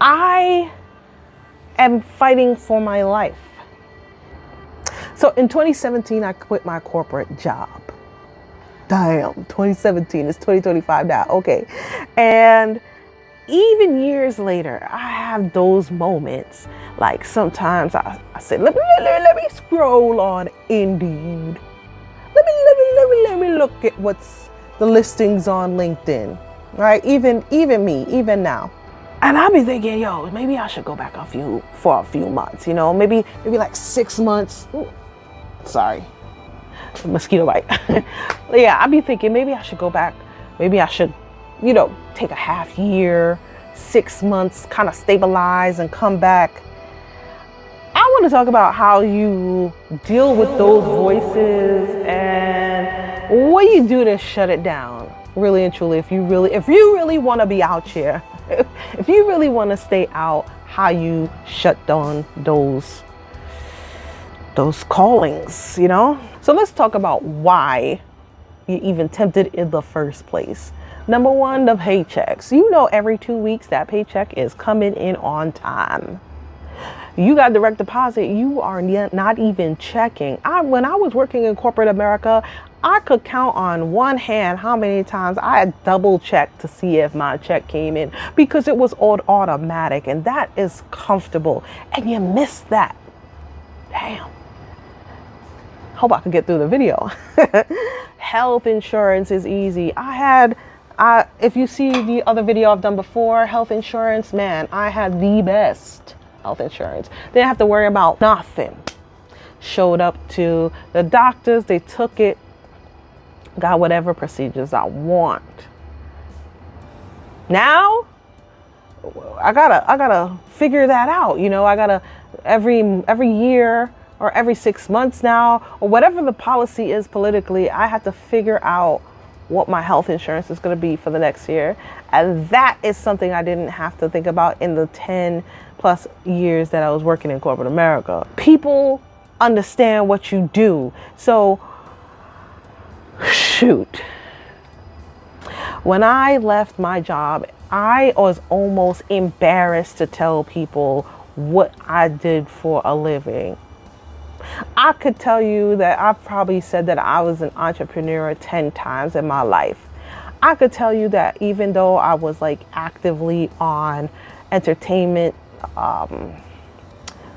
I am fighting for my life. So in 2017, I quit my corporate job. Damn, 2017, it's 2025 now. Okay. And even years later, I have those moments. Like sometimes I say, let me scroll on Indeed. Let me look at what's the listings on LinkedIn. Right? Even now. And I'll be thinking, yo, maybe I should go back for a few months, maybe like 6 months. Ooh, sorry, mosquito bite. Yeah, I'll be thinking maybe I should go back. Maybe I should, take a half year, 6 months, kind of stabilize and come back. I want to talk about how you deal with those voices and what you do to shut it down. Really and truly, if you really want to be out here, if you really want to stay out, how you shut down those callings, So let's talk about why you even tempted in the first place. Number one, the paychecks. Every 2 weeks that paycheck is coming in on time. You got direct deposit, you are not even checking. When I was working in corporate America, I could count on one hand how many times I had double checked to see if my check came in, because it was automatic, and that is comfortable. And you miss that. Damn. Hope I can get through the video. Health insurance is easy. If you see the other video I've done before, health insurance, man, I had the best health insurance. Didn't have to worry about nothing. Showed up to the doctors, they took it, got whatever procedures I want. Now I gotta figure that out. I gotta every year or every 6 months now, or whatever the policy is politically, I have to figure out what my health insurance is going to be for the next year. And that is something I didn't have to think about in the 10 plus years that I was working in corporate America. People understand what you do. So, shoot. When I left my job, I was almost embarrassed to tell people what I did for a living. I could tell you that I probably said that I was an entrepreneur 10 times in my life. I could tell you that even though I was actively on entertainment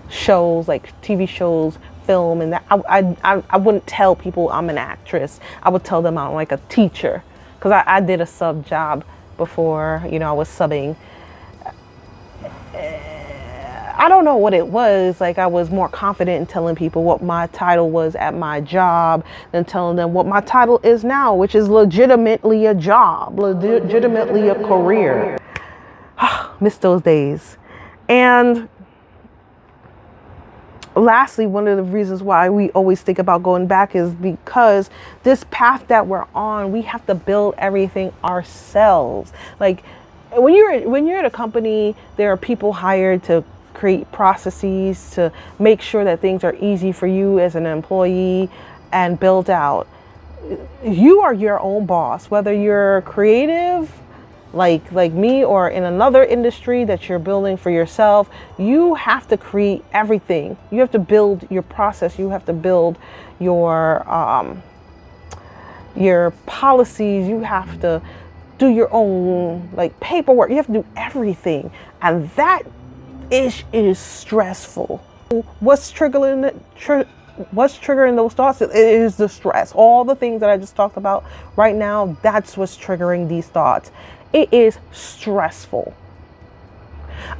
shows, like TV shows, film, and that I wouldn't tell people I'm an actress. I would tell them I'm like a teacher, because I did a sub job before, I was subbing. I don't know what it was. I was more confident in telling people what my title was at my job than telling them what my title is now, which is legitimately a job, legitimately a career. Miss those days. And lastly, one of the reasons why we always think about going back is because this path that we're on, we have to build everything ourselves. When you're at a company, there are people hired to create processes to make sure that things are easy for you as an employee and build out. You are your own boss, whether you're creative like me or in another industry that you're building for yourself. You have to create everything. You have to build your process. You have to build your policies. You have to do your own paperwork. You have to do everything, and that is stressful. What's triggering those thoughts? It is the stress. All the things that I just talked about right now, that's what's triggering these thoughts. It is stressful.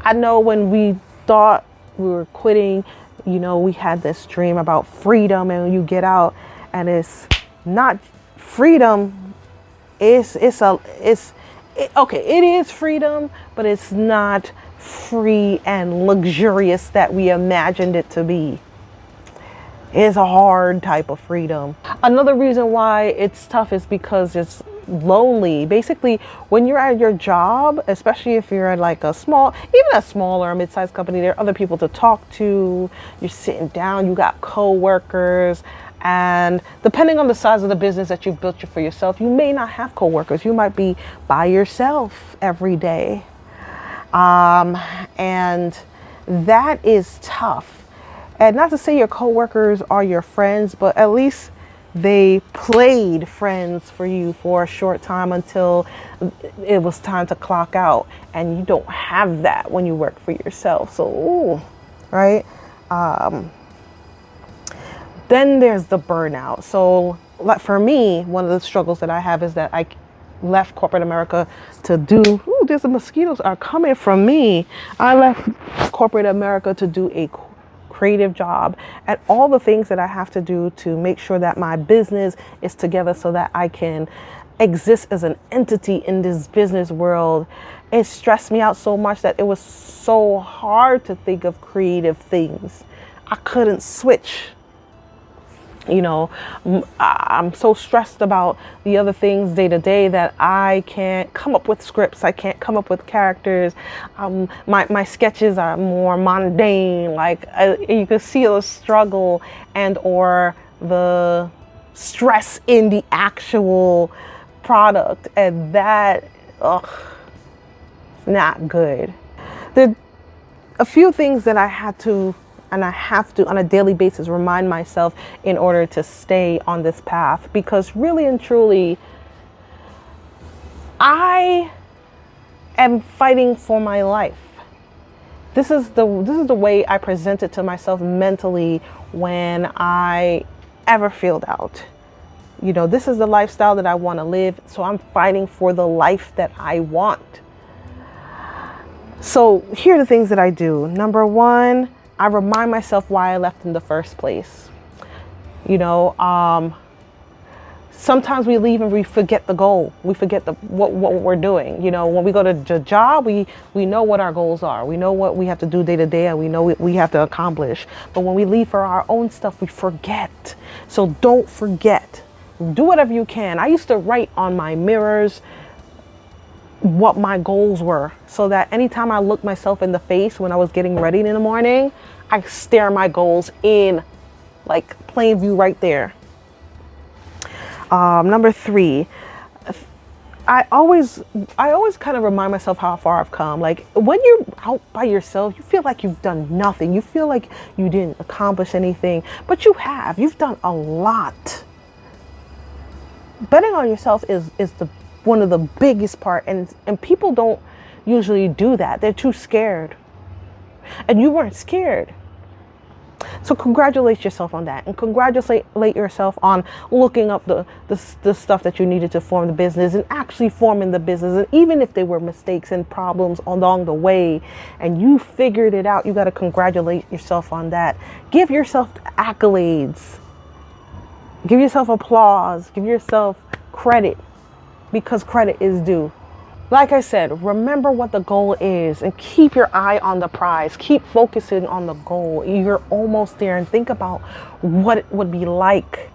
I know when we thought we were quitting, we had this dream about freedom, and when you get out and it's not freedom, it is freedom, but it's not free and luxurious that we imagined it to be. It's a hard type of freedom. Another reason why it's tough is because it's lonely. Basically, when you're at your job, especially if you're at a small or mid-sized company, there are other people to talk to. You're sitting down, you got co-workers, and depending on the size of the business that you've built for yourself, you may not have co-workers. You might be by yourself every day. And that is tough. And not to say your coworkers are your friends, but at least they played friends for you for a short time until it was time to clock out. And you don't have that when you work for yourself. So, ooh, right? Then there's the burnout. So like for me, one of the struggles that I have is that I left corporate America to do, ooh, there's the mosquitoes are coming from me. I left corporate America to do a creative job and all the things that I have to do to make sure that my business is together so that I can exist as an entity in this business world. It stressed me out so much that it was so hard to think of creative things. I couldn't switch. You know, I'm so stressed about the other things day to day that I can't come up with scripts. I can't come up with characters. My sketches are more mundane. Like you can see the struggle and or the stress in the actual product, and that, not good. There are a few things that I have to on a daily basis remind myself in order to stay on this path, because really and truly I am fighting for my life. This is the way I present it to myself mentally when I ever feel doubt. You know, this is the lifestyle that I want to live, so I'm fighting for the life that I want. So here are the things that I do. Number one, I remind myself why I left in the first place. You know, sometimes we leave and we forget the goal. We forget what we're doing. You know, when we go to the job, we know what our goals are. We know what we have to do day to day, and we know what we have to accomplish. But when we leave for our own stuff, we forget. So don't forget. Do whatever you can. I used to write on my mirrors what my goals were, so that anytime I looked myself in the face when I was getting ready in the morning, I stare my goals in, like plain view right there. Number three, I always kind of remind myself how far I've come. Like when you're out by yourself, you feel like you've done nothing. You feel like you didn't accomplish anything, but you have. You've done a lot. Betting on yourself is one of the biggest part, and people don't usually do that. They're too scared, and you weren't scared. So congratulate yourself on that, and congratulate yourself on looking up the stuff that you needed to form the business and actually forming the business. And even if there were mistakes and problems along the way and you figured it out, you got to congratulate yourself on that. Give yourself accolades, give yourself applause, give yourself credit, because credit is due. Like I said, remember what the goal is and keep your eye on the prize. Keep focusing on the goal. You're almost there, and think about what it would be like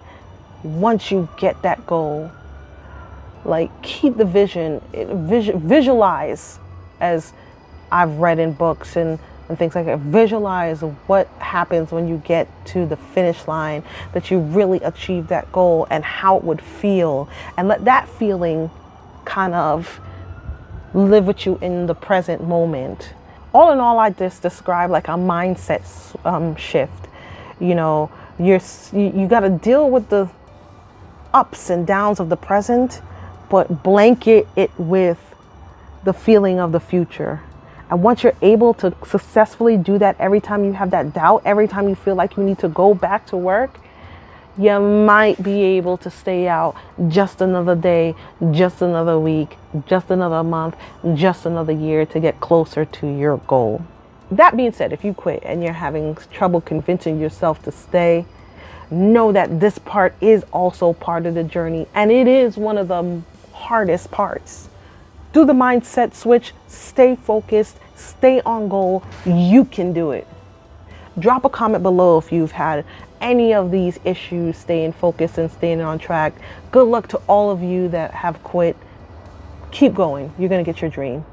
once you get that goal. Like keep the vision, visualize, as I've read in books and things like that. Visualize what happens when you get to the finish line, that you really achieve that goal and how it would feel, and let that feeling kind of live with you in the present moment. All in all, I just describe like a mindset shift. You know, you got to deal with the ups and downs of the present, but blanket it with the feeling of the future. And once you're able to successfully do that, every time you have that doubt, every time you feel like you need to go back to work, you might be able to stay out just another day, just another week, just another month, just another year to get closer to your goal. That being said, if you quit and you're having trouble convincing yourself to stay, know that this part is also part of the journey, and it is one of the hardest parts. Do the mindset switch, stay focused, stay on goal. You can do it. Drop a comment below if you've had any of these issues staying focused and staying on track. Good luck to all of you that have quit. Keep going. You're going to get your dream.